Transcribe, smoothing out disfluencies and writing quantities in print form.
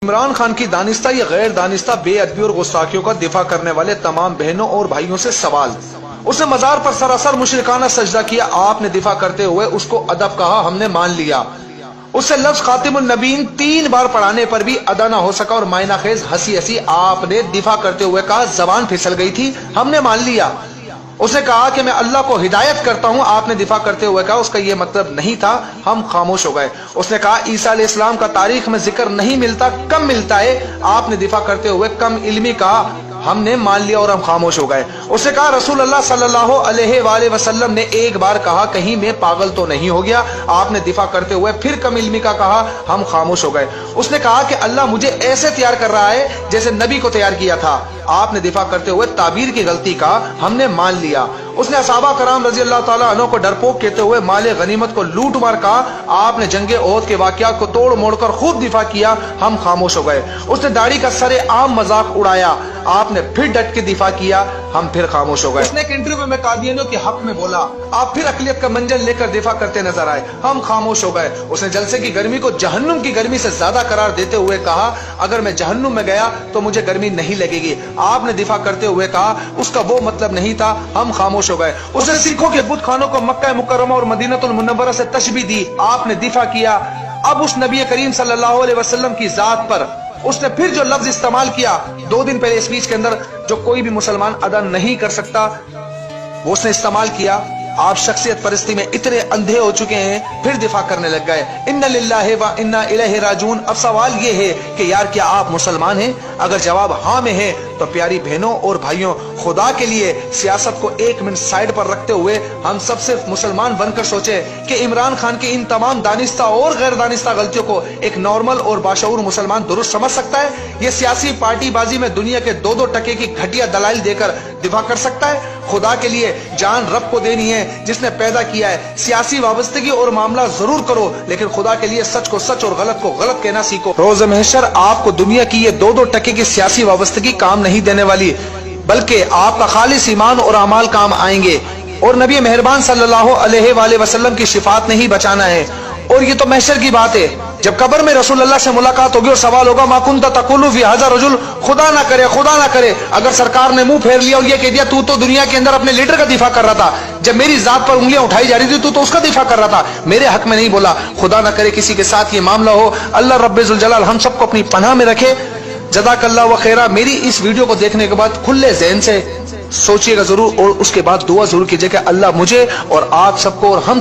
عمران خان کی دانستہ یا غیر دانستہ بے ادبی اور گستاخیوں کا دفاع کرنے والے تمام بہنوں اور بھائیوں سے سوال۔ اس نے مزار پر سراسر مشرکانہ سجدہ کیا، آپ نے دفاع کرتے ہوئے اس کو ادب کہا، ہم نے مان لیا۔ اس سے لفظ خاتم النبیین 3 بار پڑھانے پر بھی ادا نہ ہو سکا اور معنی خیز ہنسی ہنسی آپ نے دفاع کرتے ہوئے کہا زبان پھسل گئی تھی، ہم نے مان لیا۔ اس نے کہا کہ میں اللہ کو ہدایت کرتا ہوں، آپ نے دفاع کرتے ہوئے کہا اس کا یہ مطلب نہیں تھا، ہم خاموش ہو گئے۔ اس نے کہا عیسیٰ علیہ السلام کا تاریخ میں ذکر نہیں ملتا، کم ملتا ہے، آپ نے دفاع کرتے ہوئے کم علمی کہا، ہم نے مان لیا اور ہم خاموش ہو گئے۔ اس نے کہا رسول اللہ صلی اللہ علیہ وآلہ وسلم نے ایک بار کہا کہیں میں پاگل تو نہیں ہو گیا، آپ نے دفاع کرتے ہوئے پھر کم علمی کا کہا، ہم خاموش ہو گئے۔ اس نے کہا کہ اللہ مجھے ایسے تیار کر رہا ہے جیسے نبی کو تیار کیا تھا، آپ نے دفاع کرتے ہوئے تعبیر کی غلطی کا، ہم نے مان لیا۔ اس نے صحابہ کرام رضی اللہ تعالیٰ عنہ کو ڈرپوک کہتے ہوئے مال غنیمت کو لوٹ مار کہا، آپ نے جنگ احد کے واقعات کو توڑ موڑ کر خوب دفاع کیا، ہم خاموش ہو گئے۔ اس نے داڑھی کا سر عام مذاق اڑایا، آپ نے پھر ڈٹ کے دفاع کیا، ہم پھر خاموش ہو گئے۔ اس نے ایک انٹرویو میں قادیانیوں کے حق میں بولا، آپ پھر اقلیت کا منجل لے کر دفاع کرتے نظر آئے، ہم خاموش ہو گئے۔ اس نے جلسے کی گرمی کو جہنم کی گرمی سے زیادہ قرار دیتے ہوئے کہا اگر میں جہنم میں گیا تو مجھے گرمی نہیں لگے گی، آپ نے دفاع کرتے ہوئے کہا اس کا وہ مطلب نہیں تھا، ہم خاموش ہو گئے۔ اس نے سکھوں کے بت خانوں کو مکہ مکرمہ اور مدینہ المنورہ سے تشبیہ دی، آپ نے دفاع کیا۔ اب اس نبی کریم صلی اللہ علیہ وسلم کی ذات پر اس نے پھر جو لفظ استعمال کیا 2 دن پہلے اسپیچ کے اندر جو کوئی بھی مسلمان ادا نہیں کر سکتا، وہ اس نے استعمال کیا۔ آپ شخصیت پرستی میں اتنے اندھے ہو چکے ہیں، پھر دفاع کرنے لگ گئے، ان للہ و انا الیہ راجعون۔ اب سوال یہ ہے کہ یار کیا آپ مسلمان ہیں؟ اگر جواب ہاں میں ہے تو پیاری بہنوں اور بھائیوں، خدا کے لیے سیاست کو 1 منٹ سائڈ پر رکھتے ہوئے ہم سب صرف مسلمان بن کر سوچیں کہ عمران خان کی ان تمام دانستہ اور غیر دانستہ غلطیوں کو ایک نارمل اور باشعور مسلمان درست سمجھ سکتا ہے؟ یہ سیاسی پارٹی بازی میں دنیا کے 2 ٹکے کی گھٹیا دلائل دے کر دفاع کر سکتا ہے؟ خدا کے لیے جان رب کو دینی ہے جس نے پیدا کیا ہے۔ سیاسی وابستگی اور معاملہ ضرور کرو لیکن خدا کے لیے سچ کو سچ اور غلط کو غلط کہنا سیکھو۔ روز محشر آپ کو دنیا کی یہ 2 ٹکے کی سیاسی وابستگی کام نہیں دینے والی، بلکہ آپ کا خالص ایمان اور اعمال کام آئیں گے، اور نبی مہربان صلی اللہ علیہ وآلہ وسلم کی شفاعت نے ہی بچانا ہے۔ اور یہ تو محشر کی بات ہے، جب قبر میں رسول اللہ سے ملاقات ہوگی اور سوال ہوگا ما کنت تقول فی ھذا الرجل، خدا نہ کرے اگر سرکار نے منہ پھیر لیا اور یہ کہہ دیا تو دنیا کے اندر اپنے لیڈر کا دفاع کر رہا تھا، جب میری ذات پر انگلیاں اٹھائی جا رہی تھی تو اس کا دفاع کر رہا تھا، میرے حق میں نہیں بولا۔ خدا نہ کرے کسی کے ساتھ یہ معاملہ ہو، اللہ رب ذوالجلال ہم سب کو اپنی پناہ میں رکھے۔ جزاک اللہ و خیرہ۔ میری اس ویڈیو کو دیکھنے کے بعد کھلے ذہن سے سوچئے گا ضرور، اور اس کے بعد دعا ضرور کیجئے کہ اللہ مجھے اور آپ سب کو اور ہم